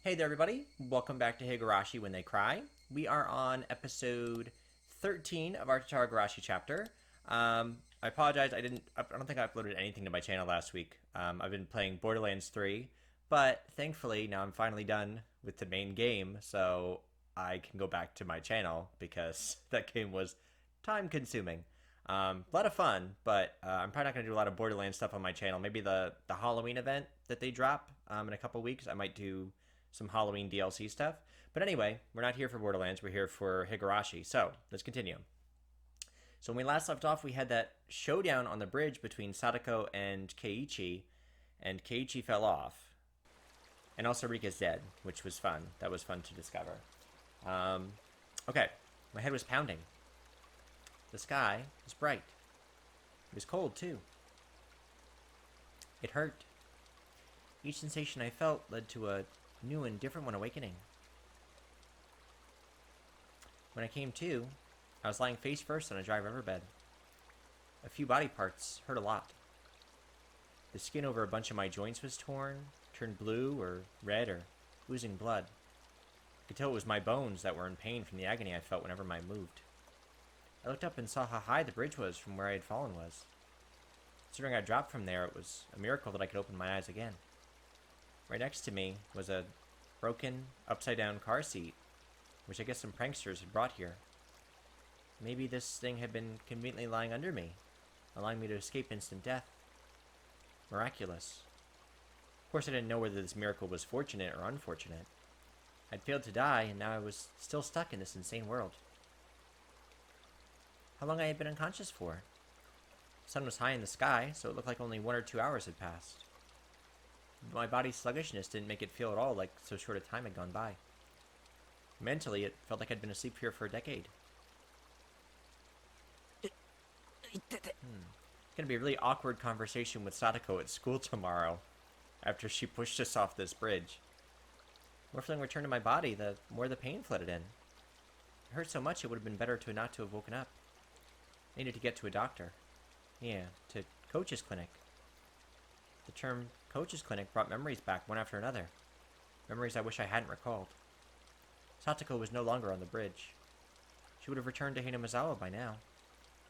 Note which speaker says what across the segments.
Speaker 1: Hey there, everybody. Welcome back to Higurashi When They Cry. We are on episode 13 of our Tatarigoroshi chapter. I apologize. I don't think I uploaded anything to my channel last week. I've been playing Borderlands 3, but thankfully now I'm finally done with the main game, so I can go back to my channel because that game was time consuming. A lot of fun, but I'm probably not going to do a lot of Borderlands stuff on my channel. Maybe the Halloween event that they drop in a couple weeks, I might do some Halloween DLC stuff. But anyway, we're not here for Borderlands. We're here for Higurashi. So let's continue. So when we last left off, we had that showdown on the bridge between Sadako and Keiichi fell off. And also Rika's dead, which was fun. That was fun to discover. Okay, my head was pounding. The sky was bright. It was cold, too. It hurt. Each sensation I felt led to a new and different one awakening. When I came to, I was lying face first on a dry riverbed. A few body parts hurt a lot. The skin over a bunch of my joints was torn, turned blue or red or oozing blood. I could tell it was my bones that were in pain from the agony I felt whenever I moved. I looked up and saw how high the bridge was from where I had fallen was. Considering I dropped from there, it was a miracle that I could open my eyes again. Right next to me was a broken, upside-down car seat, which I guess some pranksters had brought here. Maybe this thing had been conveniently lying under me, allowing me to escape instant death. Miraculous. Of course, I didn't know whether this miracle was fortunate or unfortunate. I'd failed to die, and now I was still stuck in this insane world. How long I had been unconscious for? The sun was high in the sky, so it looked like only 1 or 2 hours had passed. But my body's sluggishness didn't make it feel at all like so short a time had gone by. Mentally, it felt like I'd been asleep here for a decade. It's gonna be a really awkward conversation with Sadako at school tomorrow, after she pushed us off this bridge. The more feeling returned to my body, the more the pain flooded in. It hurt so much it would have been better not to have woken up. I needed to get to a doctor. Yeah, to Coach's clinic. The term Coach's clinic brought memories back one after another. Memories I wish I hadn't recalled. Satoko was no longer on the bridge. She would have returned to Hinamizawa by now.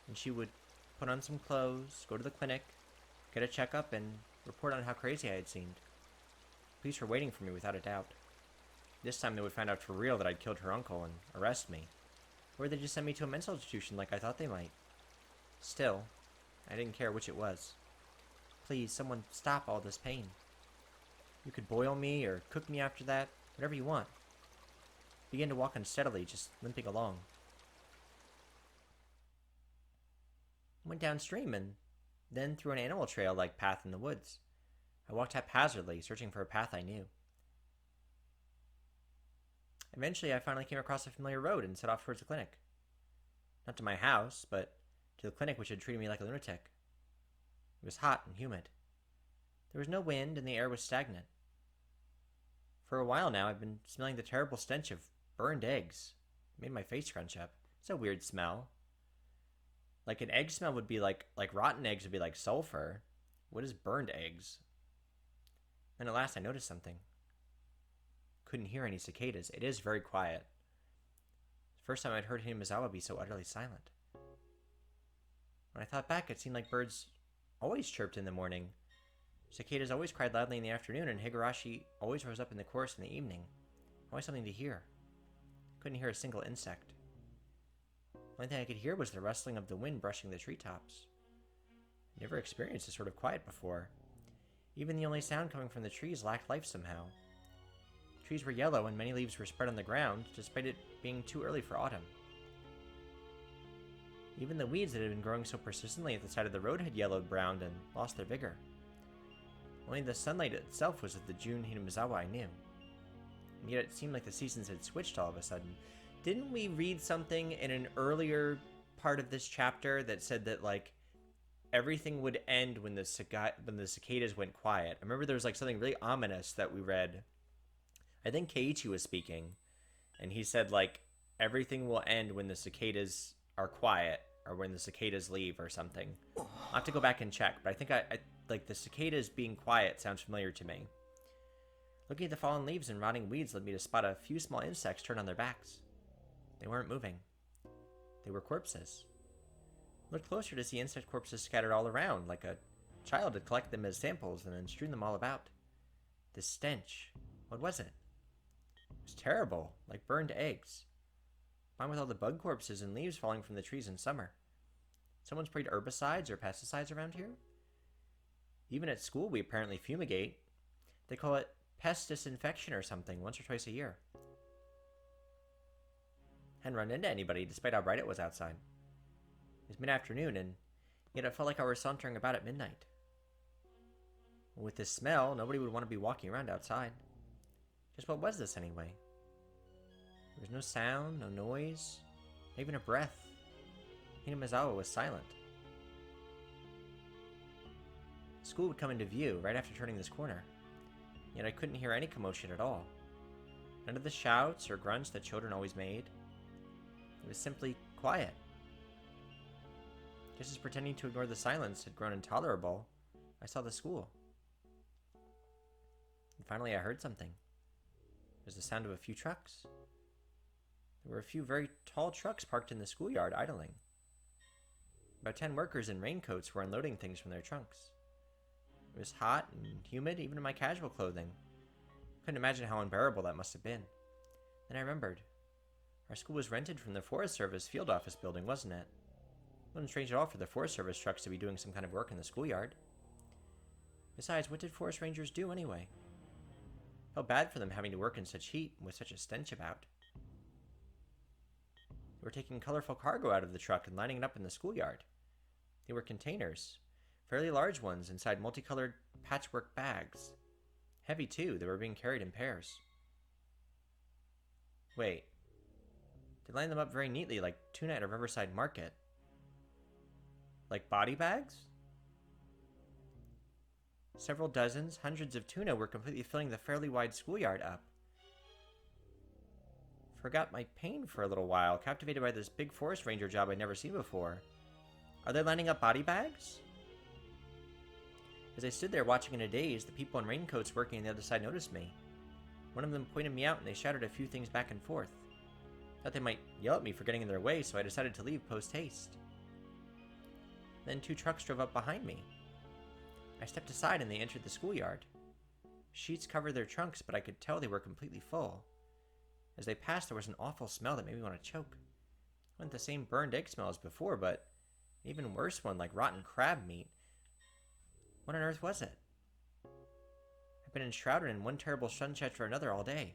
Speaker 1: And she would put on some clothes, go to the clinic, get a checkup, and report on how crazy I had seemed. Police were waiting for me without a doubt. This time they would find out for real that I'd killed her uncle and arrest me. Or they'd just send me to a mental institution like I thought they might. Still, I didn't care which it was. Please, someone stop all this pain. You could boil me or cook me after that, whatever you want. I began to walk unsteadily, just limping along. I went downstream and then through an animal trail-like path in the woods. I walked haphazardly, searching for a path I knew. Eventually, I finally came across a familiar road and set off towards the clinic. Not to my house, but to the clinic which had treated me like a lunatic. It was hot and humid. There was no wind and the air was stagnant. For a while now, I've been smelling the terrible stench of burned eggs. It made my face scrunch up. It's a weird smell. Like an egg smell would be like rotten eggs would be like sulfur. What is burned eggs? Then at last I noticed something. Couldn't hear any cicadas. It is very quiet. First time I'd heard Hinamizawa be so utterly silent. When I thought back, it seemed like birds always chirped in the morning. Cicadas always cried loudly in the afternoon, and Higurashi always rose up in the chorus in the evening. Always something to hear. Couldn't hear a single insect. The only thing I could hear was the rustling of the wind brushing the treetops. I'd never experienced this sort of quiet before. Even the only sound coming from the trees lacked life somehow. The trees were yellow and many leaves were spread on the ground, despite it being too early for autumn. Even the weeds that had been growing so persistently at the side of the road had yellowed brown and lost their vigor. Only the sunlight itself was of the June Hinamizawa I knew. And yet it seemed like the seasons had switched all of a sudden. Didn't we read something in an earlier part of this chapter that said that, like, everything would end when the cicadas went quiet? I remember there was, like, something really ominous that we read. I think Keiichi was speaking, and he said, like, everything will end when the cicadas are quiet, or when the cicadas leave, or something. I'll have to go back and check, but I think like the cicadas being quiet sounds familiar to me. Looking at the fallen leaves and rotting weeds led me to spot a few small insects turned on their backs. They weren't moving. They were corpses. I looked closer to see insect corpses scattered all around, like a child had collected them as samples and then strewn them all about. This stench. What was it? It was terrible, like burned eggs. Combined with all the bug corpses and leaves falling from the trees in summer. Someone sprayed herbicides or pesticides around here? Even at school, we apparently fumigate. They call it pest disinfection or something once or twice a year. Hadn't run into anybody despite how bright it was outside. It was mid-afternoon, and yet it felt like I was sauntering about at midnight. With this smell, nobody would want to be walking around outside. Just what was this anyway? There was no sound, no noise, not even a breath. Hinamizawa was silent. School would come into view right after turning this corner, yet I couldn't hear any commotion at all. None of the shouts or grunts that children always made. It was simply quiet. Just as pretending to ignore the silence had grown intolerable, I saw the school. And finally I heard something. It was the sound of a few trucks. There were a few very tall trucks parked in the schoolyard idling. About 10 workers in raincoats were unloading things from their trunks. It was hot and humid, even in my casual clothing. Couldn't imagine how unbearable that must have been. Then I remembered. Our school was rented from the Forest Service field office building, wasn't it? It wasn't strange at all for the Forest Service trucks to be doing some kind of work in the schoolyard. Besides, what did forest rangers do anyway? Felt bad for them having to work in such heat and with such a stench about. They were taking colorful cargo out of the truck and lining it up in the schoolyard. They were containers, fairly large ones inside multicolored patchwork bags. Heavy too, they were being carried in pairs. Wait. They lined them up very neatly like tuna at a riverside market. Like body bags? Several dozens, hundreds of tuna were completely filling the fairly wide schoolyard up. Forgot my pain for a little while, captivated by this big forest ranger job I'd never seen before. Are they lining up body bags? As I stood there watching in a daze, the people in raincoats working on the other side noticed me. One of them pointed me out and they shouted a few things back and forth. Thought they might yell at me for getting in their way, so I decided to leave post-haste. Then 2 trucks drove up behind me. I stepped aside and they entered the schoolyard. Sheets covered their trunks, but I could tell they were completely full. As they passed, there was an awful smell that made me want to choke. It wasn't the same burned egg smell as before, but an even worse one, like rotten crab meat. What on earth was it? I've been enshrouded in one terrible stench after another all day.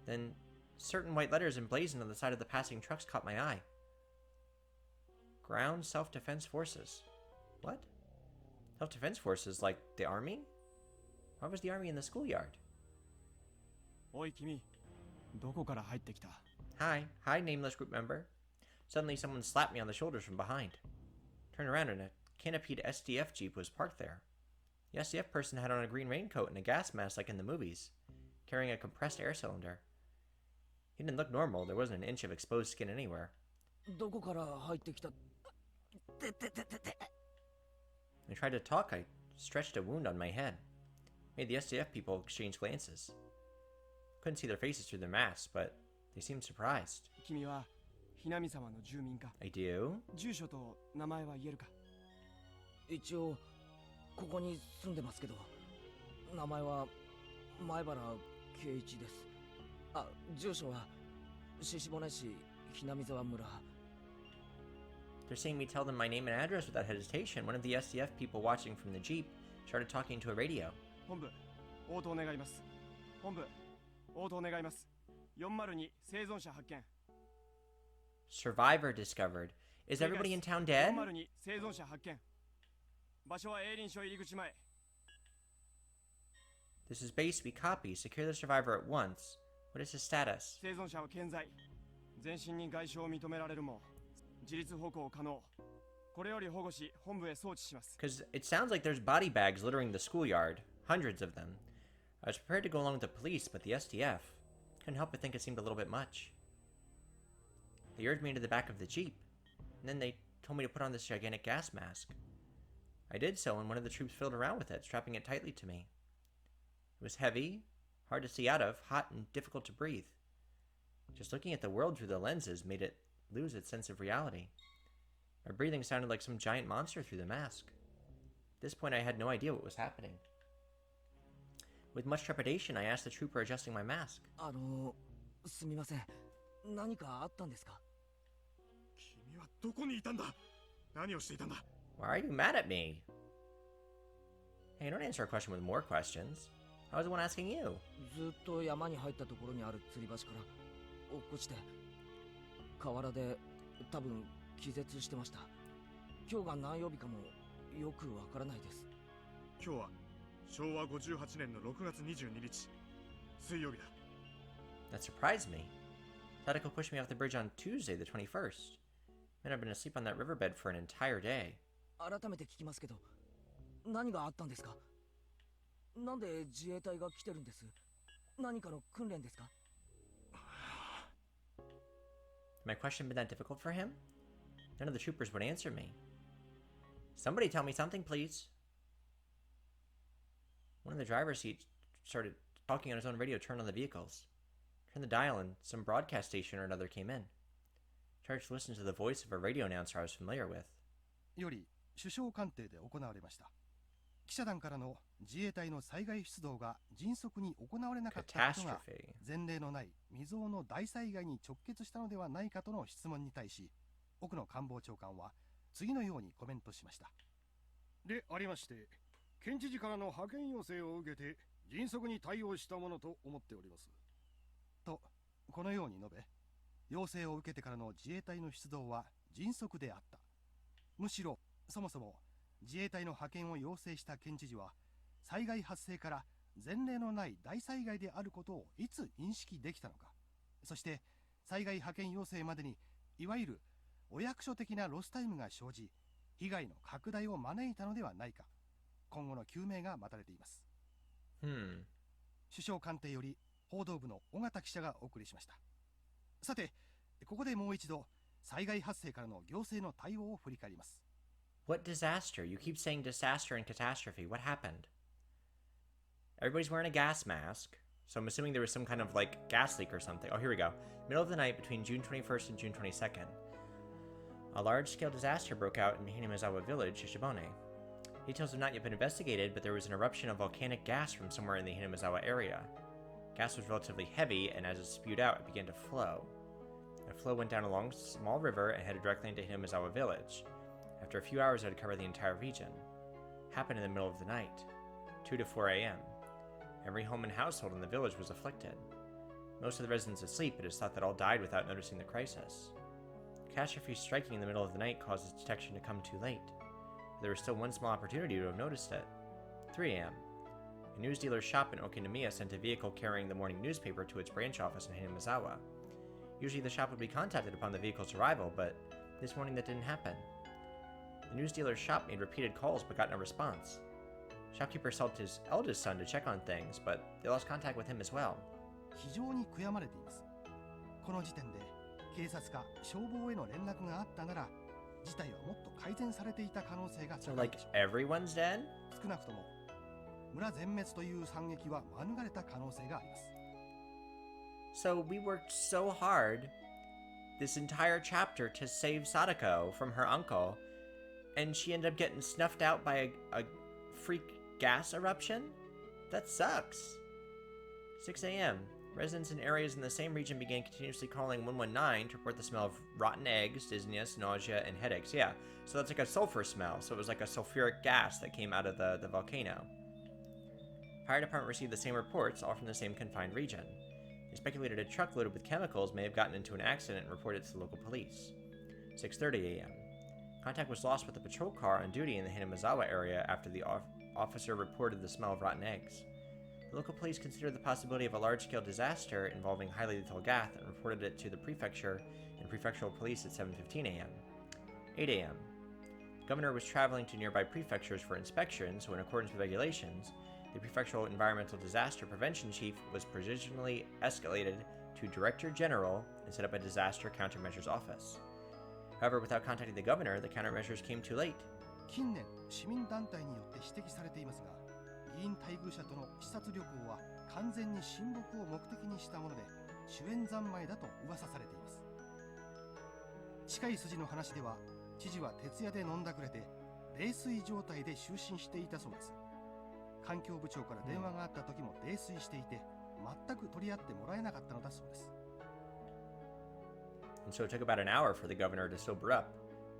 Speaker 1: Then certain white letters emblazoned on the side of the passing trucks caught my eye. Ground Self-Defense Forces. What? Self-Defense Forces, like the army? Why was the army in the schoolyard?
Speaker 2: Oi, Kimi. どこから入ってきた?
Speaker 1: Hi, nameless group member. Suddenly someone slapped me on the shoulders from behind. Turned around and a canopied SDF jeep was parked there. The SDF person had on a green raincoat and a gas mask like in the movies, carrying a compressed air cylinder. He didn't look normal, there wasn't an inch of exposed skin anywhere.
Speaker 2: どこから入ってきた?
Speaker 1: When I tried to talk, I stretched a wound on my head. Made the SDF people exchange glances. Couldn't see their faces through their masks, but they seemed surprised.
Speaker 2: 君はHinamizawaの住民か?
Speaker 1: I do?
Speaker 2: 住所と名前は言えるか? 一応ここに住んでますけど、名前は前原圭一です。あ、住所は獅子骨市Hinamizawa村。
Speaker 1: They're seeing me tell them my name and address without hesitation. One of the SDF people watching from the Jeep started talking to a radio.
Speaker 2: 本部、応答願います。本部、応答願います。402生存者発見。
Speaker 1: Survivor discovered. Is everybody in town dead?
Speaker 2: 402生存者発見。場所は営林署入り口前。
Speaker 1: This is base we copy. Secure the survivor at once. What is his status?
Speaker 2: 生存者は健在。全身に外傷を認められるも自立歩行可能。これより保護し本部へ送致します。
Speaker 1: Because it sounds like there's body bags littering the schoolyard. Hundreds of them. I was prepared to go along with the police, but the SDF couldn't help but think it seemed a little bit much. They urged me into the back of the Jeep, and then they told me to put on this gigantic gas mask. I did so, and one of the troops fiddled around with it, strapping it tightly to me. It was heavy, hard to see out of, hot and difficult to breathe. Just looking at the world through the lenses made it lose its sense of reality. My breathing sounded like some giant monster through the mask. At this point, I had no idea what was happening. With much trepidation, I asked the trooper adjusting my mask.
Speaker 2: すみません。何かあったんですか？
Speaker 3: 君はどこにいたんだ？何をしていたんだ？
Speaker 1: Why are you mad at me? Hey, don't answer a question with more questions. I was the one asking you.
Speaker 2: ずっと山に入ったところにある吊り橋から落っこちて河原で多分気絶してました。今日が何曜日かもよくわからないです。
Speaker 3: 今日は昭和58年の6月22日水曜日だ。
Speaker 1: That surprised me. Tadako pushed me off the bridge on Tuesday, the 21st. Man, I've been asleep on that riverbed for an entire day.
Speaker 2: 改めて聞きますけど、何があったんですか？なんで自衛隊が来てるんです？何かの訓練ですか？
Speaker 1: My question been that difficult for him? None of the troopers would answer me. Somebody tell me something, please. One of the driver's seats started talking on his own radio, turned on the vehicles. Turned the dial and some broadcast station or another came in. Charged to listen to the voice of a radio announcer I was familiar with.
Speaker 4: より首相官邸で行われました。記者団からの自衛隊の災害出動が迅速に行われなかったことが前例のない未曾有の大災害に直結したのではないかとの質問に対し、奥野官房長官は次のようにコメントしました。
Speaker 5: でありまして、県知事からの派遣要請を受けて迅速に対応したものと思っております。
Speaker 4: とこのように述べ、要請を受けてからの自衛隊の出動は迅速であった。むしろそもそも自衛隊の派遣を要請した県知事は、災害発生から前例のない大災害であることをいつ認識できたのか、そして災害派遣要請までにいわゆるお役所的なロスタイムが生じ、被害の拡大を招いたのではないか、今後の究明が待たれています。首相官邸より報道部の尾形記者がお送りしました。さて、ここでもう一度災害発生からの行政の対応を振り返ります。
Speaker 1: What disaster? You keep saying disaster and catastrophe. What happened? Everybody's wearing a gas mask, so I'm assuming there was some kind of gas leak or something. Oh, here we go. Middle of the night between June 21st and June 22nd. A large-scale disaster broke out in Hinamizawa village, Shibone. Details have not yet been investigated, but there was an eruption of volcanic gas from somewhere in the Hinamizawa area. Gas was relatively heavy, and as it spewed out, it began to flow. The flow went down a long, small river and headed directly into Hinamizawa village. After a few hours, it had covered the entire region. Happened in the middle of the night, 2 to 4 a.m. Every home and household in the village was afflicted. Most of the residents asleep, it is thought that all died without noticing the crisis. Catastrophe striking in the middle of the night caused its detection to come too late. There was still one small opportunity to have noticed it. 3 a.m. A news dealer's shop in Okinomiya sent a vehicle carrying the morning newspaper to its branch office in Hinamizawa. Usually the shop would be contacted upon the vehicle's arrival, but this morning that didn't happen. The news dealer's shop made repeated calls but got no response. Shopkeeper sent his eldest son to check on things, but they lost contact with him as well.
Speaker 4: 非常に悔やまれています。この時点で警察か消防への連絡があったなら、事態はもっと改善されていた可能性が高
Speaker 1: So
Speaker 4: い
Speaker 1: like
Speaker 4: でしょう。
Speaker 1: everyone's dead?
Speaker 4: 少なくとも村全滅という惨劇は免れた可能性があります。
Speaker 1: So we worked so hard this entire chapter to save Sadako from her uncle, and she ended up getting snuffed out by a freak gas eruption? That sucks. 6 a.m. Residents in areas in the same region began continuously calling 119 to report the smell of rotten eggs, dizziness, nausea, and headaches. Yeah, so that's like a sulfur smell. So it was like a sulfuric gas that came out of the volcano. Fire department received the same reports, all from the same confined region. They speculated a truck loaded with chemicals may have gotten into an accident and reported it to the local police. 6:30 a.m. Contact was lost with a patrol car on duty in the Hinamizawa area after the officer reported the smell of rotten eggs. The local police considered the possibility of a large-scale disaster involving highly lethal gas and reported it to the prefecture and prefectural police at 7:15 a.m. 8 a.m. The governor was traveling to nearby prefectures for inspections, so in accordance with regulations, the prefectural environmental disaster prevention chief was provisionally escalated to Director General and set up a disaster countermeasures office. However, without contacting the governor, the countermeasures came too late.
Speaker 4: 近年市民団体によって指摘されていますが、議員待遇者との視察旅行は完全に親睦を目的にしたもので主演三昧だと噂されています。近い筋の話では知事は徹夜で飲んだくれて泥酔状態で就寝していたそうです。環境部長から電話があった時も泥酔していて全く取り合ってもらえなかったのだそうです。
Speaker 1: And so it took about an hour for the governor to sober up,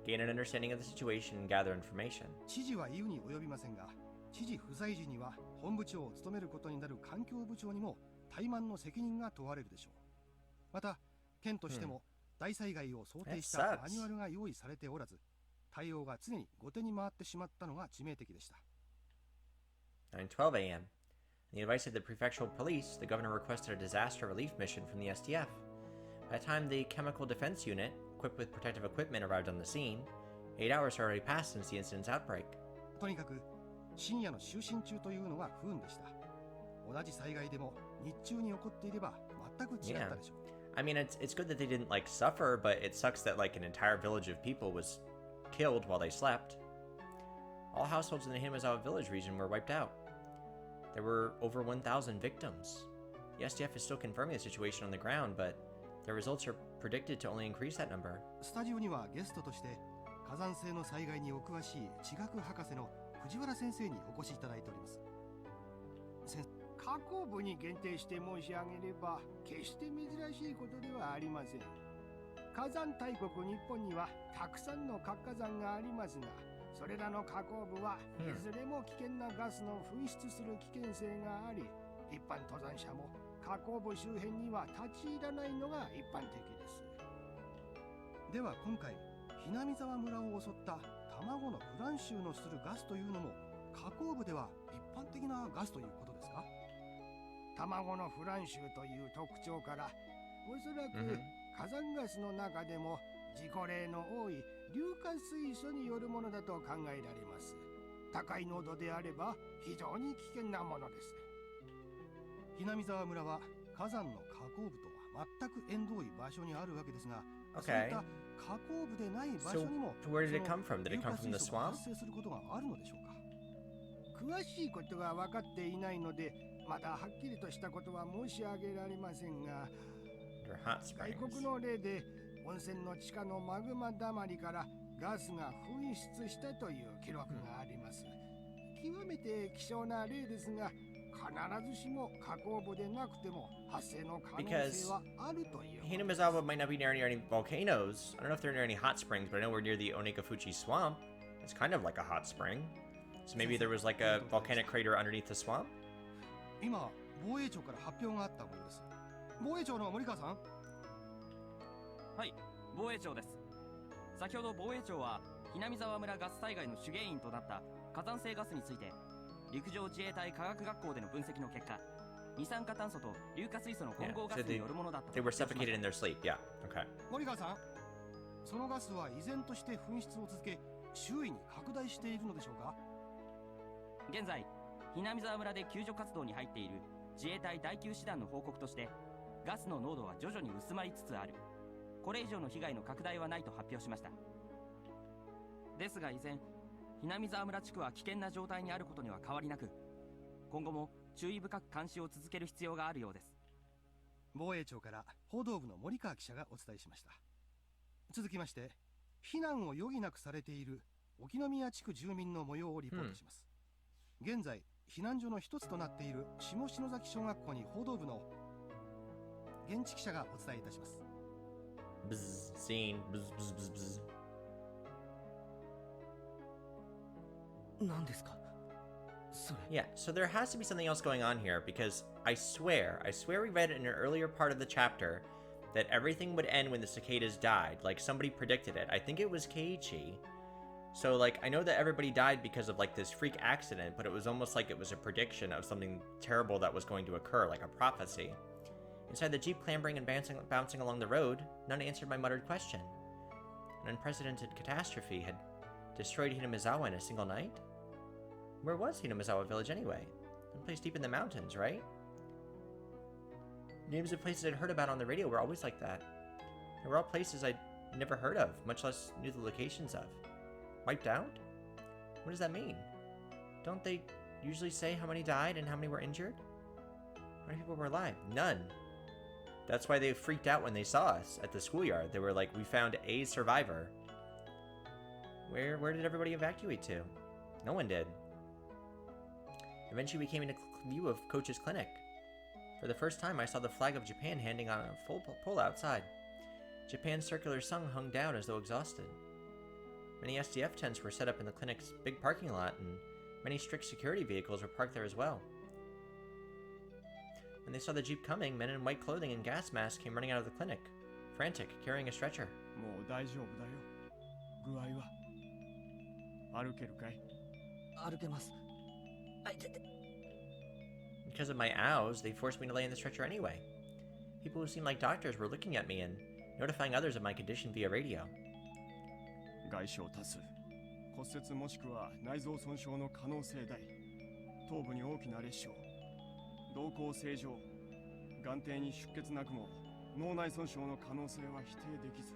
Speaker 1: gain an understanding of the situation, and gather information.
Speaker 4: 知事は言うに及びませんが、知事不在時には本部長を務めることになる環境部長にも怠慢の責任が問われるでしょう。また県としても大災害を想定したマニュアルが用意されておらず、対応が常に後手に回ってしまったのが致命的でした。
Speaker 1: 9:12 a.m. On the advice of the prefectural police, the governor requested a disaster relief mission from the SDF. By the time the chemical defense unit, equipped with protective equipment, arrived on the scene, 8 hours had already passed since the incident's outbreak.
Speaker 4: とにかく深夜の就寝中というのは不運でした。同じ災害でも日中に起こっていれば全く違ったでしょう。
Speaker 1: I mean, it's good that they didn't like suffer, but it sucks that like an entire village of people was killed while they slept. All households in the Hinamizawa village region were wiped out. There were over 1,000 victims. The SDF is still confirming the situation on the ground, but their results are predicted to only increase that number.
Speaker 4: スタジオにはゲストとして火山性の災害にお詳しい地学博士の藤原先生にお越しいただいております。
Speaker 5: 河口部に限定して申し上げれば決して珍しいことではありません。火山大国日本にはたくさんの活火山がありますが、それらの河口部はいずれも危険なガスの噴出する危険性があり、一般登山者も河口部周辺には立ち入らないのが一般的です。
Speaker 4: では今回hinamizawa村を襲った卵のフラン臭のするガスというのも河口部では一般的なガスということですか？
Speaker 5: 卵のフラン臭という特徴から、おそらく火山ガスの中でも事故例の多い硫化水素によるものだと考えられます。高い濃度であれば非常に危険なものです。
Speaker 4: hinamizawa村は火山の河口部とは全く縁遠い場所にあるわけですが、そうい
Speaker 1: Okay.
Speaker 4: った河口部でない場所
Speaker 1: So
Speaker 4: にも
Speaker 1: where did it come from? Did it
Speaker 4: 硫
Speaker 1: come
Speaker 4: 化
Speaker 1: from the
Speaker 4: 水素が
Speaker 1: swamp?
Speaker 4: 発生することがあるのでしょうか？
Speaker 5: 詳しいことが分かっていないので、まだはっきりとしたことは申し上げられませんが、
Speaker 1: Or hot
Speaker 5: 外
Speaker 1: springs?
Speaker 5: 国の例で温泉の地下のマグマだまりからガスが噴出したという記録があります。極めて希少な例ですが、必ずしも河口部でなくても発生の可能性はあるという。
Speaker 1: Hinamizawa might not be near any volcanoes. I don't know if they're near any hot springs, but I know we're near the Onikafuchi swamp. It's kind of like a hot spring. So maybe there was like a volcanic crater underneath the swamp?
Speaker 4: 今防衛庁から発表があったものです。防衛庁の森川さん。
Speaker 6: はい、防衛庁です。先ほど防衛庁はhinamizawa村ガス災害の主原因となった火山性ガスについて、陸上自衛隊科学学校での分析の結果、二酸化炭素と硫化水素の混
Speaker 1: Yeah,
Speaker 6: 合ガ
Speaker 1: so
Speaker 6: スによるものだったと
Speaker 1: they
Speaker 6: 発
Speaker 1: were
Speaker 6: 表しま
Speaker 1: suffocated
Speaker 6: し
Speaker 1: in their sleep. Yeah, okay.
Speaker 4: 森川さん、そのガスは依然として噴出を続け周囲に拡大しているのでしょうか？
Speaker 6: た。現在、hinamizawa村で救助活動に入っている自衛隊第9師団の報告として、ガスの濃度は徐々に薄まりつつある。これ以上の被害の拡大はないと発表しました。ですが依然、hinamizawa村地区は危険な状態にあることには変わりなく、今後も注意深く監視を続ける必要があるようです。
Speaker 4: 防衛庁から報道部の森川記者がお伝えしました。続きまして、避難を余儀なくされている沖宮地区住民の模様をリポートします。現在避難所の一つとなっている下篠崎小学校に報道部の現地記者がお伝えいたします。
Speaker 1: Bzz, scene, bzz, bzz, bzz, bzz.
Speaker 2: 何ですかそれ？
Speaker 1: Yeah, so there has to be something else going on here because I swear we read in an earlier part of the chapter that everything would end when the cicadas died. Like somebody predicted it. I think it was Keiichi. So like I know that everybody died because of like this freak accident, but it was almost like it was a prediction of something terrible that was going to occur, like a prophecy. Inside the jeep clambering and bouncing along the road, none answered my muttered question. An unprecedented catastrophe had destroyed Hinamizawa in a single night? Where was Hinamizawa village anyway? Some place deep in the mountains, right? Names of places I'd heard about on the radio were always like that. They were all places I'd never heard of, much less knew the locations of. Wiped out? What does that mean? Don't they usually say how many died and how many were injured? How many people were alive? None. That's why they freaked out when they saw us at the schoolyard. They were like, we found a survivor. Where did everybody evacuate to? No one did. Eventually we came into view of Coach's clinic. For the first time I saw the flag of Japan handing on a full pole outside. Japan's circular sun hung down as though exhausted. Many SDF tents were set up in the clinic's big parking lot, and many strict security vehicles were parked there as well. When they saw the jeep coming, men in white clothing and gas masks came running out of the clinic, frantic, carrying a stretcher.
Speaker 3: もう大丈夫だよ。具合は歩けるかい？
Speaker 2: 歩けます。あ、痛い痛い。
Speaker 1: Because of my ows, they forced me to lay in the stretcher anyway. People who seemed like doctors were looking at me and notifying others of my condition via radio.
Speaker 3: 外傷多数、骨折もしくは内臓損傷の可能性大。頭部に大きな裂傷、瞳孔正常、眼底に出血なくも脳内損傷の可能性は否定できず。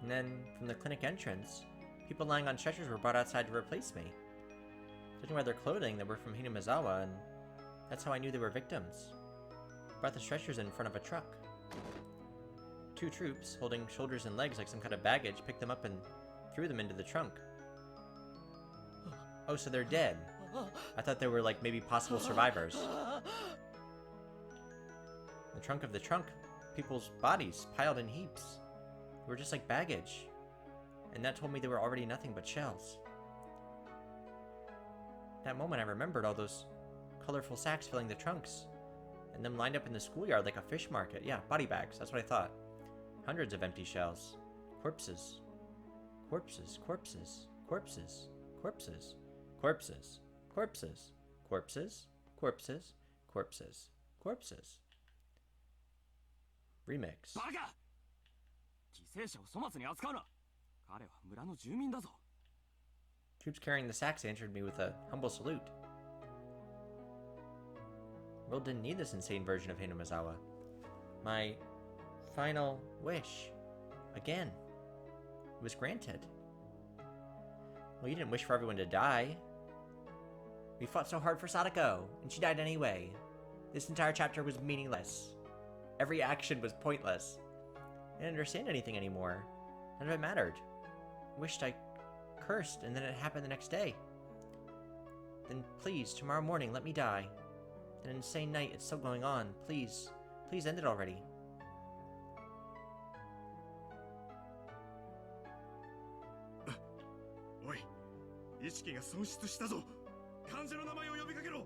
Speaker 1: And then, from the clinic entrance, people lying on stretchers were brought outside to replace me. Judging by their clothing, they were from Hinamizawa, and that's how I knew they were victims. Brought the stretchers in front of a truck. Two troops, holding shoulders and legs like some kind of baggage, picked them up and threw them into the trunk. Oh, so they're dead. I thought they were like maybe possible survivors. In the trunk of the trunk, people's bodies piled in heaps. They were just like baggage. And that told me they were already nothing but shells. That moment I remembered all those colorful sacks filling the trunks. And them lined up in the schoolyard like a fish market. Yeah, body bags, that's what I thought. Hundreds of empty shells. Corpses. Corpses, corpses, corpses, corpses, corpses, corpses, corpses, corpses, corpses, corpses. Remix.
Speaker 6: バカ！犠牲者を粗末に扱うな。彼は村の住民だぞ。
Speaker 1: Troops carrying the sacks answered me with a humble salute. The world didn't need this insane version of Hinamizawa. My final wish, again, was granted. Well, you didn't wish for everyone to die. We fought so hard for Sadako, and she died anyway. This entire chapter was meaningless. Every action was pointless. I didn't understand anything anymore. None of it mattered. I wished I cursed, and then it happened the next day. Then please, tomorrow morning, let me die. An insane night, it's still going on. Please, please end it already.
Speaker 3: おい、意識が損失したぞ。患者の名前を呼びかけろ。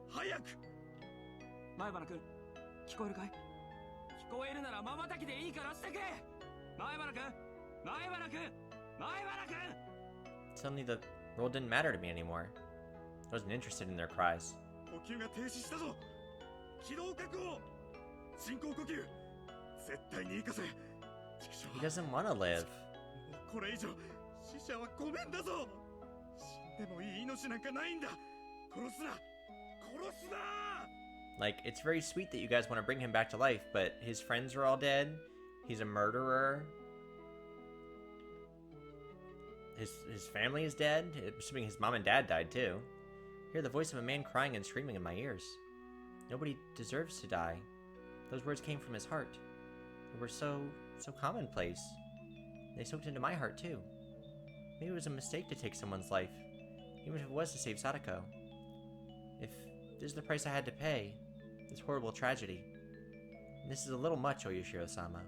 Speaker 3: 早く。
Speaker 6: 前原くん、聞こえるかい？聞こえるなら瞬きでいいからしてくれ。前原くん、前原くん、前原くん。
Speaker 1: Suddenly the world didn't matter to me anymore. I wasn't interested in their cries.
Speaker 3: 呼吸が停止したぞ。気道確保。人工呼吸。絶対に生かせ。
Speaker 1: He doesn't want to live.
Speaker 3: これ以上死者はごめんだぞ。死んでもいい命なんかないんだ。殺すな。殺すな。
Speaker 1: Like, it's very sweet that you guys want to bring him back to life, but his friends are all dead. He's a murderer. His family is dead. Assuming his mom and dad died too. I hear the voice of a man crying and screaming in my ears. Nobody deserves to die. Those words came from his heart. They were so commonplace. They soaked into my heart too. Maybe it was a mistake to take someone's life, even if it was to save Sadako. If this is the price I had to pay, this horrible tragedy. And this is a little much, Oyashiro-sama.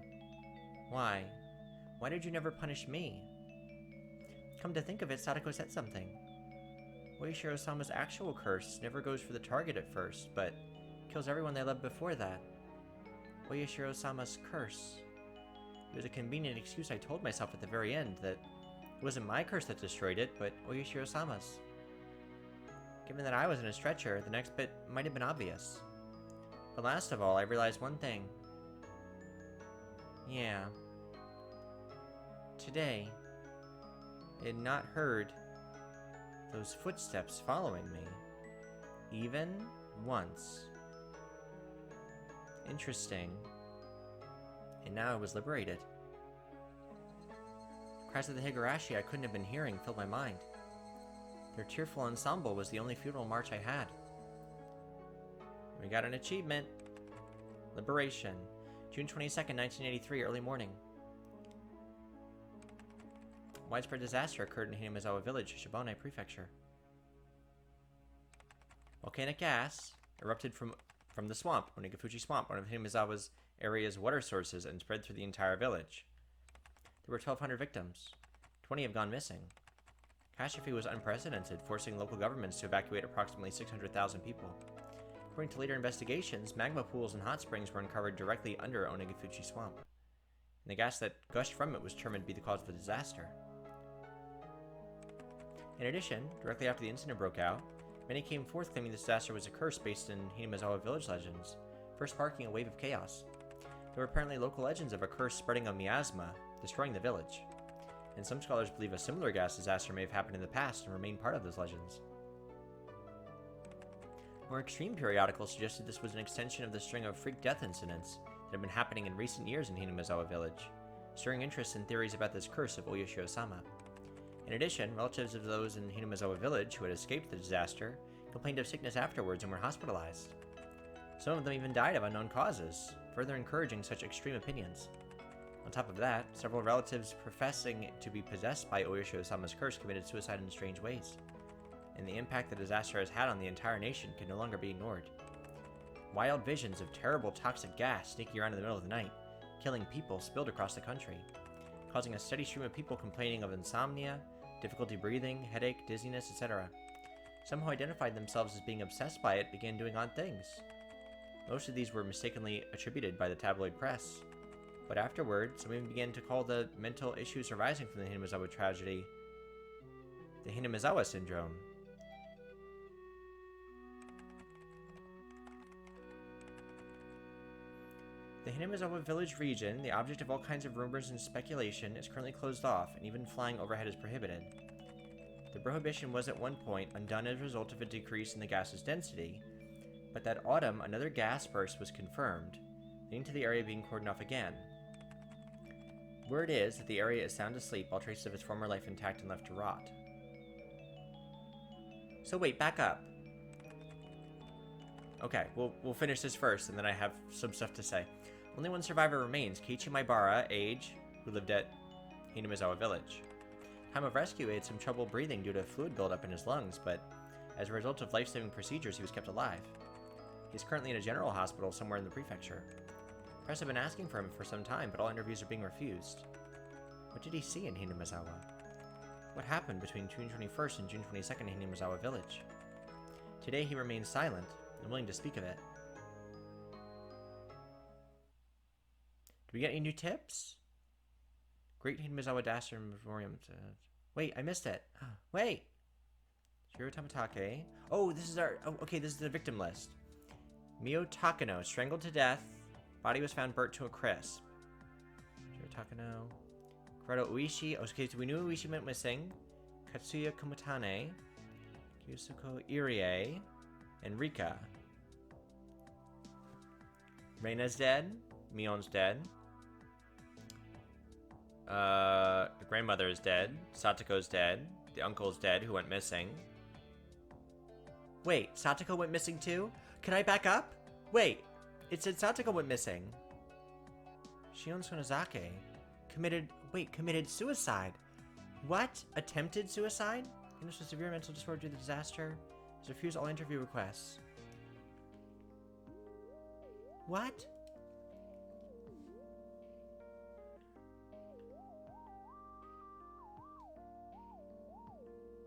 Speaker 1: Why? Why did you never punish me? Come to think of it, Sadako said something. Oyashiro-sama's actual curse never goes for the target at first, but kills everyone they loved before that. Oyashiro-sama's curse. It was a convenient excuse I told myself at the very end that it wasn't my curse that destroyed it, but Oyashiro-sama's. Given that I was in a stretcher, the next bit might have been obvious. But last of all, I realized one thing. Yeah. Today, I had not heard those footsteps following me, even once. Interesting. And now I was liberated. Cries of the Higurashi I couldn't have been hearing filled my mind. Their tearful ensemble was the only funeral march I had. We got an achievement. Liberation. June 22nd, 1983, early morning. Widespread disaster occurred in Hinamizawa village, Shibane Prefecture. Volcanic gas erupted from the swamp, Onigafuchi Swamp, one of Hinamizawa's area's water sources, and spread through the entire village. There were 1,200 victims. 20 have gone missing. Catastrophe was unprecedented, forcing local governments to evacuate approximately 600,000 people. According to later investigations, magma pools and hot springs were uncovered directly under Onigafuchi Swamp, and the gas that gushed from it was determined to be the cause of the disaster. In addition, directly after the incident broke out, many came forth claiming the disaster was a curse based in Hinamizawa village legends, first sparking a wave of chaos. There were apparently local legends of a curse spreading a miasma, destroying the village, and some scholars believe a similar gas disaster may have happened in the past and remain part of those legends. More extreme periodicals suggested this was an extension of the string of freak death incidents that had been happening in recent years in Hinamizawa village, stirring interest in theories about this curse of Oyoshi-Osama. In addition, relatives of those in Hinamizawa village who had escaped the disaster complained of sickness afterwards and were hospitalized. Some of them even died of unknown causes, further encouraging such extreme opinions. On top of that, several relatives professing to be possessed by Oyoshi-Osama's curse committed suicide in strange ways, and the impact the disaster has had on the entire nation can no longer be ignored. Wild visions of terrible toxic gas sneaking around in the middle of the night, killing people, spilled across the country, causing a steady stream of people complaining of insomnia, difficulty breathing, headache, dizziness, etc. Some who identified themselves as being obsessed by it began doing odd things. Most of these were mistakenly attributed by the tabloid press, but afterward, some even began to call the mental issues arising from the Hinamizawa tragedy the Hinamizawa syndrome. The Hinamizawa village region, the object of all kinds of rumors and speculation, is currently closed off, and even flying overhead is prohibited. The prohibition was at one point undone as a result of a decrease in the gas's density, but that autumn another gas burst was confirmed, leading to the area being cordoned off again. Word is that the area is sound asleep, all traces of its former life intact and left to rot. So wait, back up. Okay, we'll finish this first, and then I have some stuff to say. Only one survivor remains, Keiichi Maibara, age, who lived at Hinamizawa village. Time of rescue, he had some trouble breathing due to fluid buildup in his lungs, but as a result of life-saving procedures, he was kept alive. He's currently in a general hospital somewhere in the prefecture. Press have been asking for him for some time, but all interviews are being refused. What did he see in Hinamizawa? What happened between June 21st and June 22nd in Hinamizawa village? Today he remains silent, unwilling to speak of it. Do we get any new tips? Great Hinamizawa Dasher Memoriam. Wait, I missed it. Wait! Shiro Tamatake. Oh, this is our... Oh, okay, this is the victim list. Mio Takano, strangled to death. Body was found burnt to a crisp. Shiro Takano. Kuroda Uishi. Oh, okay, so we knew Uishi went missing. Katsuya Kumutane. Kyusuko Irie. And Rika. Reina's dead. Mion's dead. The grandmother is dead. Satoko's dead. The uncle's dead, who went missing. Wait, Satoko went missing too? Can I back up? Wait, it said Satoko went missing. Shion Sonozake committed suicide. What? Attempted suicide? Illness with severe mental disorder due to the disaster. Has refused all interview requests. What?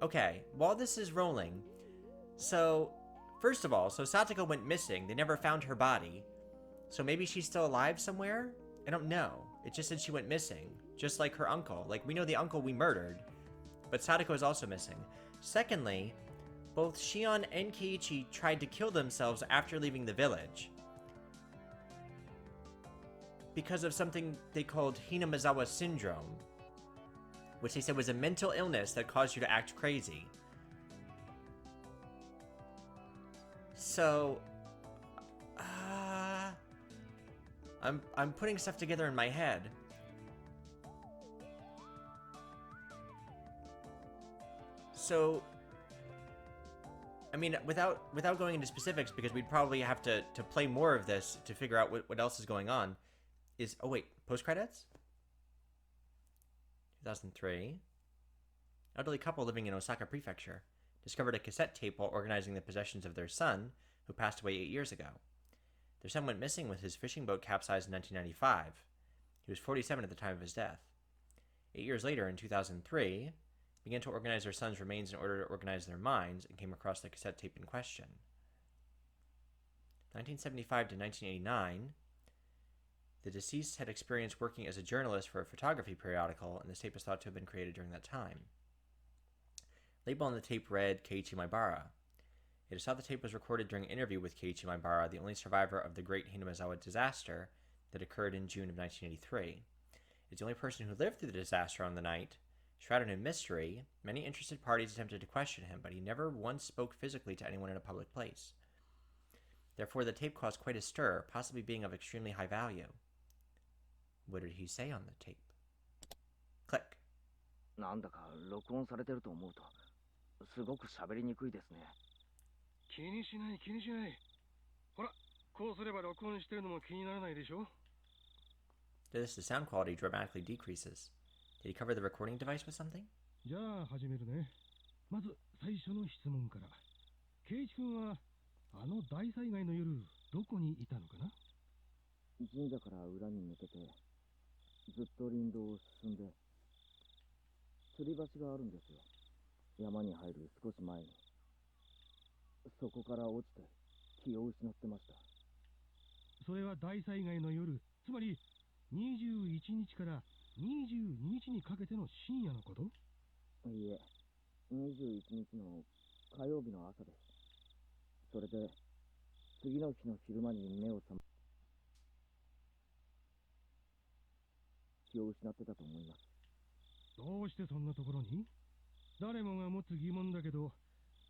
Speaker 1: Okay, while this is rolling, so, first of all, so Satoko went missing. They never found her body. So maybe she's still alive somewhere? I don't know. It just said she went missing, just like her uncle. Like, we know the uncle we murdered, but Satoko is also missing. Secondly, both Shion and Keiichi tried to kill themselves after leaving the village because of something they called Hinamizawa syndrome, which they said was a mental illness that caused you to act crazy. So, I'm putting stuff together in my head. So, I mean, without going into specifics, because we'd probably have to play more of this to figure out what else is going on. Oh wait, post credits. 2003. Elderly couple living in Osaka Prefecture discovered a cassette tape while organizing the possessions of their son, who passed away 8 years ago. Their son went missing with his fishing boat capsized in 1995. He was 47 at the time of his death. 8 years later, in 2003, began to organize their son's remains in order to organize their minds and came across the cassette tape in question. 1975 to 1989, the deceased had experience working as a journalist for a photography periodical, and this tape is thought to have been created during that time. Label on the tape read Keiichi Maibara. It is thought the tape was recorded during an interview with Keiichi Maibara, the only survivor of the Great Hinamizawa disaster that occurred in June of 1983. As the only person who lived through the disaster on the night, shrouded in mystery, many interested parties attempted to question him, but he never once spoke physically to anyone in a public place. Therefore, the tape caused quite a stir, possibly being of extremely high value. What did he say on the tape? Click.
Speaker 2: なんだか録音されてると思うとすごく喋りにくいですね。
Speaker 5: 気にしない気にしない。ほら、こうすれば録音してるのも気にならないでしょ。
Speaker 1: To this, the sound quality dramatically decreases. Did he cover the recording device with something?
Speaker 5: じゃあ始めるね。まず最初の質問から。圭一君はあの大災害の夜どこにいたのかな？
Speaker 2: 神社から裏に抜けてずっと林道を進んで吊り橋があるんですよ。山に入る少し前に。そこから落ちて気を失ってました。
Speaker 5: それは大災害の夜、つまり21日から22日にかけての深夜のこと？
Speaker 2: いえ、21日の火曜日の朝です。それで次の日の昼間に目を覚ま気を失ってたと思います。
Speaker 5: どうしてそんなところに？誰もが持つ疑問だけど、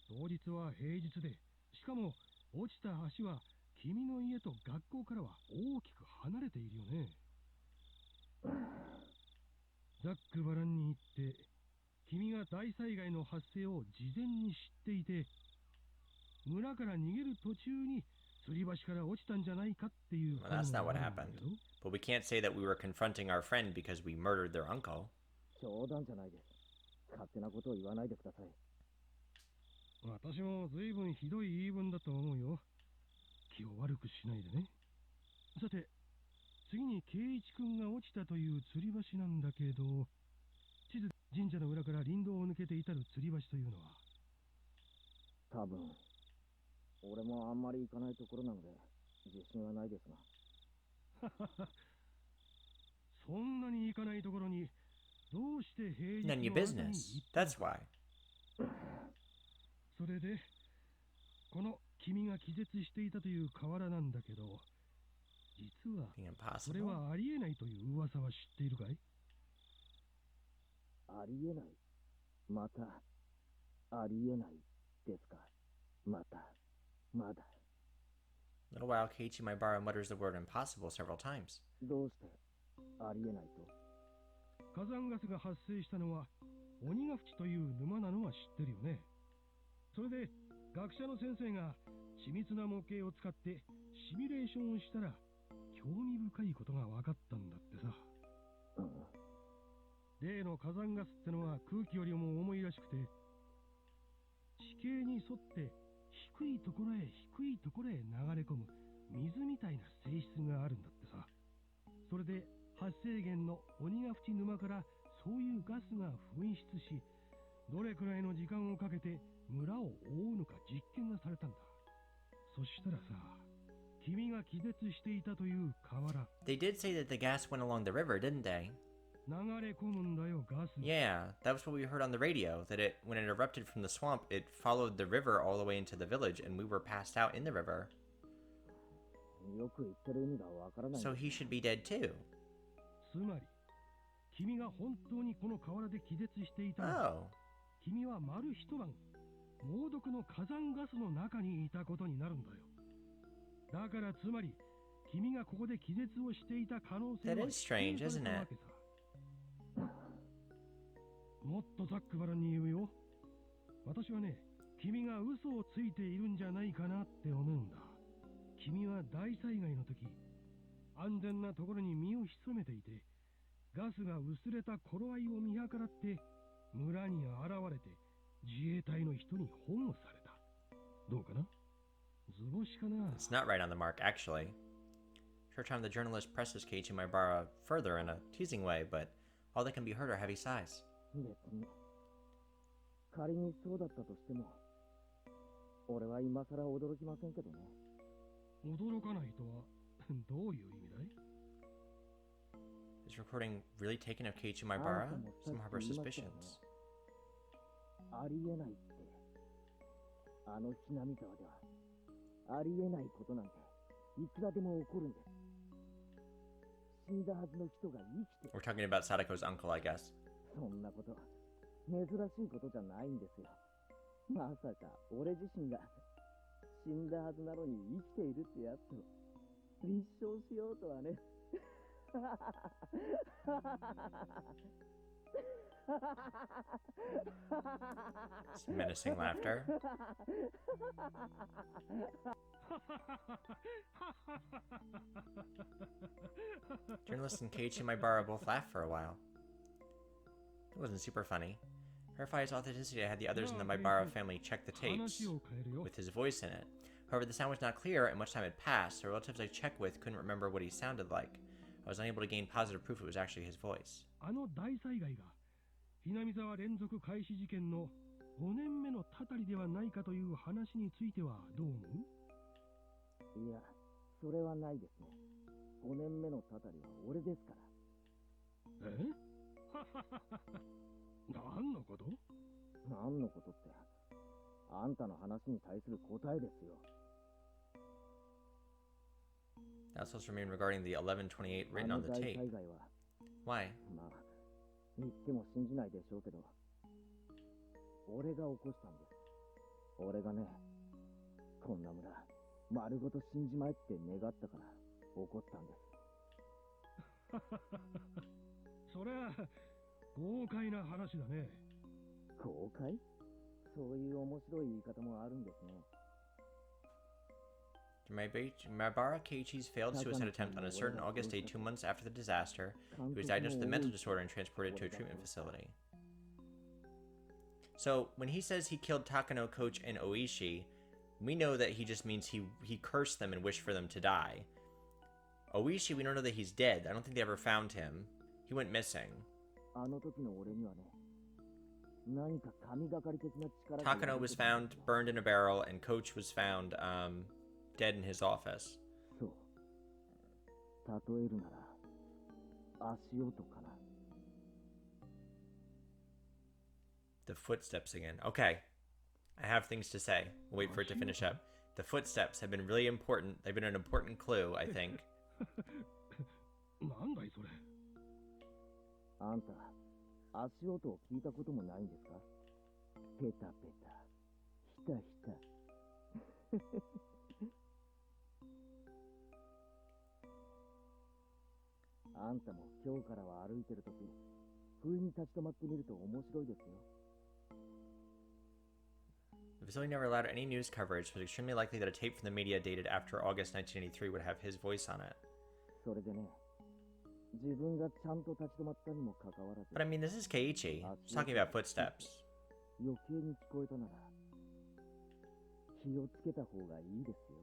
Speaker 5: 当日は平日で、しかも落ちた橋は君の家と学校からは大きく離れているよね。ざっくばらんに言って、君が大災害の発生を事前に知っていて、村から逃げる途中に吊り橋から落ちたんじゃないかっていう。
Speaker 1: Well, that's not what happened. But we can't say that we were confronting our friend because we murdered their uncle.
Speaker 2: 冗談じゃないです。勝手なことを言わないでください。
Speaker 5: 私も随分ひどい言い分だと思うよ。気を悪くしないでね。さて、次に圭一君が落ちたという吊り橋なんだけど、地図神社の裏から林道を抜けて至る吊り橋というのは？
Speaker 2: 多分、俺もあんまり行かないところなので自信はないですが。
Speaker 5: そんなに行かないところにどうして平日の
Speaker 1: None of your
Speaker 5: 朝に
Speaker 1: business.
Speaker 5: 行ったの
Speaker 1: That's why.
Speaker 5: それで、この君が気絶していたという河原なんだけど、実は
Speaker 1: Being
Speaker 5: それ
Speaker 1: impossible.
Speaker 5: はありえないという噂は知っているかい？
Speaker 2: ありえない。また、ありえないですか。また、まだ。
Speaker 1: A little while, Keiichi Maibara mutters the word impossible several times.
Speaker 2: どうしてありえないと？
Speaker 5: 火山ガスが発生したのは鬼ヶ淵という沼なのは知ってるよね。それで学者の先生が緻密な模型を使ってシミュレーションをしたら興味深いことが分かったんだってさ。例の火山ガスってのは空気よりも重いらしくて、地形に沿って低いところへ低いところへ流れ込む水みたいな性質があるんだってさ。それで発生源の鬼ヶ淵沼からそういうガスが噴出し、どれくらいの時間をかけて村を覆うのか実験がされたんだ。そしたらさ、君が気絶していたという河原。
Speaker 1: They did say that the gas went along the river, didn't they?
Speaker 5: 流れ込むんだよ、ガス。
Speaker 1: Yeah, that was what we heard on the radio, that when it erupted from the swamp, it followed the river all the way into the village, and we were passed out in the river.
Speaker 2: よく言ってる意味がわからない。
Speaker 1: So he should be dead too.
Speaker 5: つまり、君が本当にこの河原で気絶していたら、
Speaker 1: Oh.
Speaker 5: 君は丸一晩、猛毒の火山ガスの中にいたことになるんだよ。だからつまり、君がここで気絶をしていた可能性は
Speaker 1: That is strange,
Speaker 5: 否定さ
Speaker 1: isn't
Speaker 5: れた
Speaker 1: it?
Speaker 5: わけさ。もっとざっくばらんに言うよ。私はね、
Speaker 7: 君が嘘をついているんじゃないかなって思うんだ。君は大災害の時、安全なところに身を潜めていて、ガスが薄れた頃合いを見計らって村に現れて自衛隊の人に保護された。どうかな？図星かな？
Speaker 1: It's not right on the mark, actually. Short time the journalist presses Keiichi Maibara further in a teasing way, but all that can be heard are heavy sighs.
Speaker 2: 別に仮にそうだったとしても、俺は今更驚きませんけどね。
Speaker 7: 驚かないとはどういう意味だい？
Speaker 1: Is recording really taken of Keiichi Maibara? Some harbor suspicions.
Speaker 2: ありえないって。あのひなみ沢ではありえないことなんていくらでも起こるんです。死んだはずの人が生きてる。
Speaker 1: We're talking about Sadako's uncle, I guess.
Speaker 2: そんなこと珍しいことじゃないんですよ。まさか俺自身が死んだはずなのに生きているってやつを立証しようとはね。
Speaker 1: Some menacing laughter. Journalist and Keiichi Maibara both laughed for a while. It wasn't super funny. To verify his authenticity, I had the others in the Maibara family check the tapes with his voice in it. However, the sound was not clear and much time had passed, so relatives I checked with couldn't remember what he sounded like. I was unable to gain positive proof it was actually his voice.
Speaker 7: あの大災害がHinamizawa連続開始事件の5年目のたたりではないかという話についてはどう思う？
Speaker 2: いや、それはないですね。5年目のたたりは俺ですから。
Speaker 7: え？何のこと？
Speaker 2: 何のことって、あんたの話に対する答えですよ。
Speaker 1: That's what's remained regarding the 1128 written on the tape. Why?
Speaker 2: まあ、言っても信じないでしょうけど、俺が起こしたんです。俺がね、こんな村、丸ごと死んじまえって願ったから起こったんです。
Speaker 7: そりゃ、豪快な話だね。
Speaker 2: 豪快？そういう面白い言い方もあるんですね。
Speaker 1: Maibara Keiichi's failed suicide attempt on a certain August day 2 months after the disaster. He was diagnosed with a mental disorder and transported to a treatment facility. So, when he says he killed Takano, Coach, and Oishi, we know that he just means he cursed them and wished for them to die. Oishi, we don't know that he's dead. I don't think they ever found him. He went missing. Takano was found burned in a barrel, and Coach was found dead in his office. The footsteps again. Okay. I have things to say. We'll wait for it to finish up. The footsteps have been really important. They've been an important clue, I think.
Speaker 7: なんだいそれ。
Speaker 2: あんた、足音を聞いたこともないんですか？ペタペタ、ひたひた。あんたも今日からは歩いてるとき、不意に立ち止まってみると面白いですよ。
Speaker 1: The facility never allowed any news coverage, so it was extremely likely that a tape from the media dated after August 1983 would have his voice on it.
Speaker 2: それでね、自分がちゃんと立ち止まったにもかかわらず。
Speaker 1: But I mean, this is Keiichi. He's talking about footsteps.
Speaker 2: 余計に聞こえたなら、気をつけた方がいいですよ。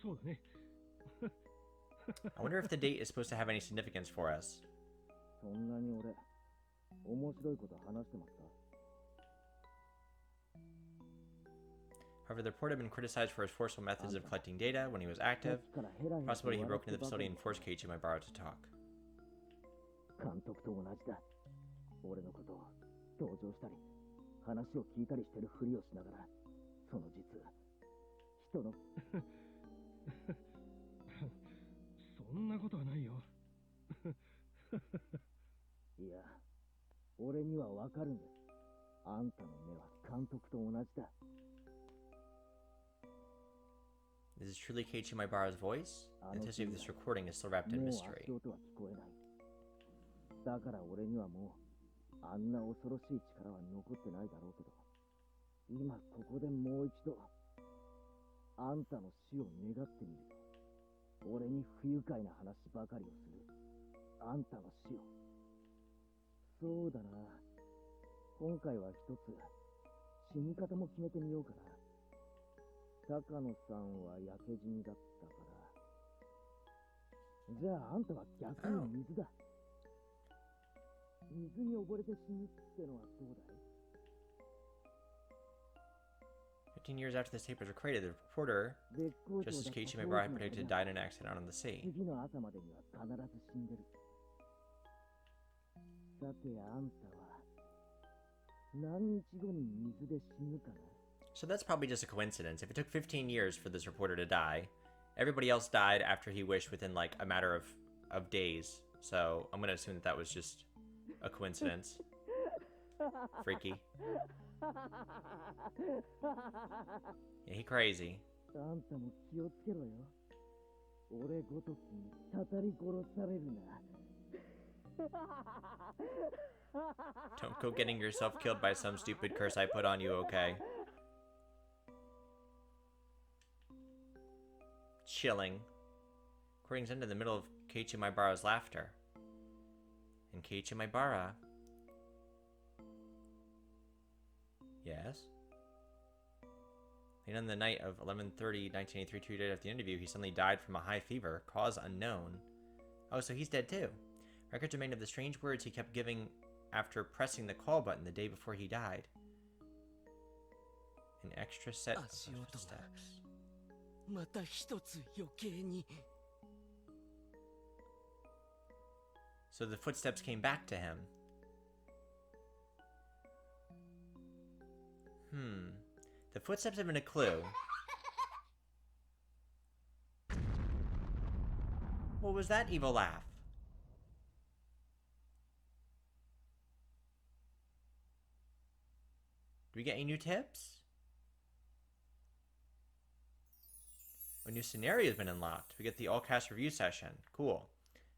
Speaker 7: そうだね。
Speaker 1: I wonder if the date is supposed to have any significance for us.
Speaker 2: そんなに俺、面白いこと話してますか？
Speaker 1: However, the report had been criticized for his forceful methods of collecting data when he was active. Possibly he broke into the facility and forced Keiichi Maibara to talk.
Speaker 2: 監督と同じだ。俺のことを同情したり、話を聞いたりしてるふりをしながら、その実、人の
Speaker 7: そんなことはないよ。
Speaker 2: いや、俺にはわかるんです。あんたの目は監督と同じだ。
Speaker 1: Is this truly Keiichi Maibara's voice? The intensity of this recording is still wrapped in mystery.
Speaker 2: だから俺にはもうあんな恐ろしい力は残ってないだろうけど、今ここでもう一度あんたの死を願ってみる。俺に不愉快な話ばかりをするあんたの死を。そうだな、今回は一つ死に方も決めてみようかな。高野さんは焼け死にだったから、じゃああんたは逆に水だ。水に溺れて死ぬってのはどうだい？
Speaker 1: 15 years after this tape was recorded, the reporter, just as Keiichi Maibara had predicted, died in an accident out on the sea.
Speaker 2: 次の朝までには必ず死んでる。さてあんたは何日後に水で死ぬかな？
Speaker 1: So that's probably just a coincidence. If it took 15 years for this reporter to die, everybody else died after he wished within like a matter of days. So I'm gonna assume that that was just a coincidence. Freaky. Yeah, he crazy.
Speaker 2: あんたも気をつけろよ。俺ごときにたたり殺されるな。
Speaker 1: Don't go getting yourself killed by some stupid curse I put on you, okay? Chilling. Recordings end in the middle of Keiichi Maibara's laughter. And Keiichi Maibara... Yes? Late on the night of 11/30, 1983, 2 days after the interview, he suddenly died from a high fever, cause unknown. Oh, so he's dead too. Records remain of the strange words he kept giving after pressing the call button the day before he died. An extra set of footsteps.
Speaker 2: また一つ余計に。
Speaker 1: So the footsteps came back to him. The footsteps have been a clue. What was that evil laugh? Do we get any new tips? A new scenario has been unlocked. We get the all-cast review session. Cool.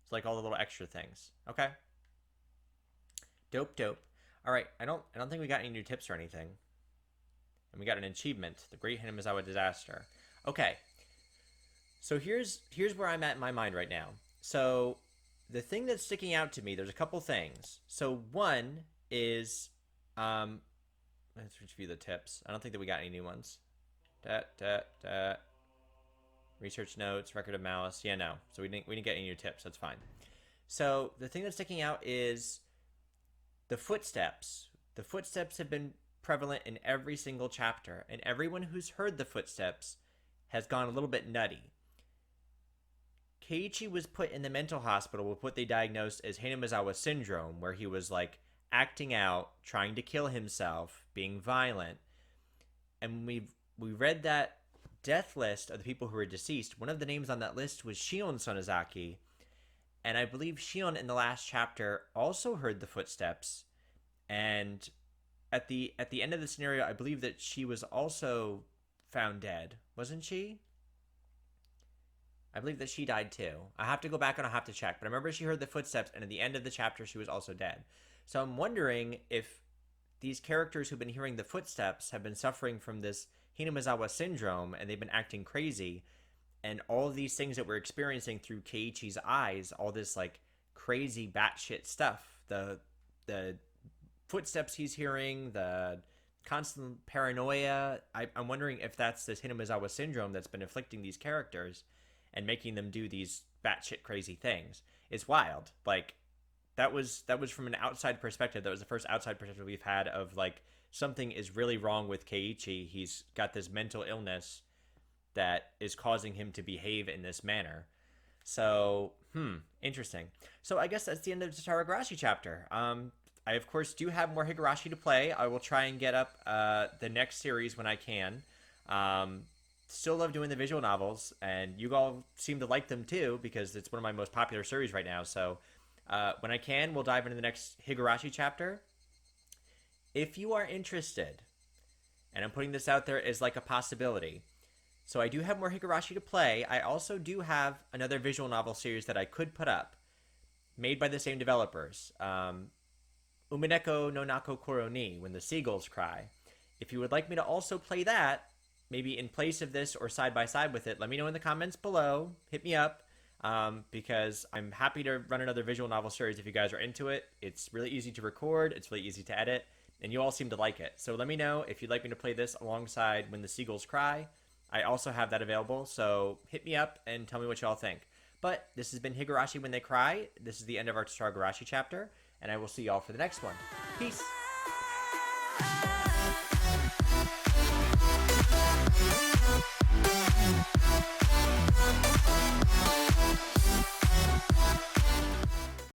Speaker 1: It's like all the little extra things. Okay. Dope, dope. All right. I don't think we got any new tips or anything. And we got an achievement, the Great Hinamizawa Disaster. Okay. So here's where I'm at in my mind right now. So the thing that's sticking out to me, there's a couple things. So one is, let's review the tips. I don't think that we got any new ones. Research notes, record of malice. Yeah, no. So we didn't get any new tips. That's fine. So the thing that's sticking out is the footsteps. The footsteps have been prevalent in every single chapter, and everyone who's heard the footsteps has gone a little bit nutty. Keiichi was put in the mental hospital with what they diagnosed as Hinamizawa syndrome, where he was like acting out, trying to kill himself, being violent. And we read that death list of the people who were deceased. One of the names on that list was Shion Sonozaki, and I believe Shion in the last chapter also heard the footsteps. And at the end of the scenario, I believe that she was also found dead, wasn't she? I believe that she died too. I have to go back and I'll have to check, but I remember she heard the footsteps, and at the end of the chapter, she was also dead. So I'm wondering if these characters who've been hearing the footsteps have been suffering from this Hinamizawa syndrome, and they've been acting crazy, and all of these things that we're experiencing through Keiichi's eyes, all this like crazy batshit stuff, the footsteps he's hearing, the constant paranoia. I'm wondering if that's this Hinamizawa syndrome that's been afflicting these characters and making them do these batshit crazy things. It's wild. Like that was from an outside perspective. That was the first outside perspective we've had of like something is really wrong with Keiichi. He's got this mental illness that is causing him to behave in this manner. So, interesting. So I guess that's the end of the Tatarigoroshi chapter. I, of course, do have more Higurashi to play. I will try and get up the next series when I can. Still love doing the visual novels, and you all seem to like them too, because it's one of my most popular series right now. So when I can, we'll dive into the next Higurashi chapter. If you are interested, and I'm putting this out there as like a possibility, so I do have more Higurashi to play. I also do have another visual novel series that I could put up. made by the same developers. Umineko no Nako Koro ni, When the Seagulls Cry. If you would like me to also play that, maybe in place of this or side by side with it, let me know in the comments below. Hit me up, because I'm happy to run another visual novel series if you guys are into it. It's really easy to record, it's really easy to edit, and you all seem to like it. So let me know if you'd like me to play this alongside When the Seagulls Cry. I also have that available, so hit me up and tell me what y'all think. But this has been Higurashi When They Cry. This is the end of our Tatarigoroshi chapter, and I will see y'all for the next one. Peace!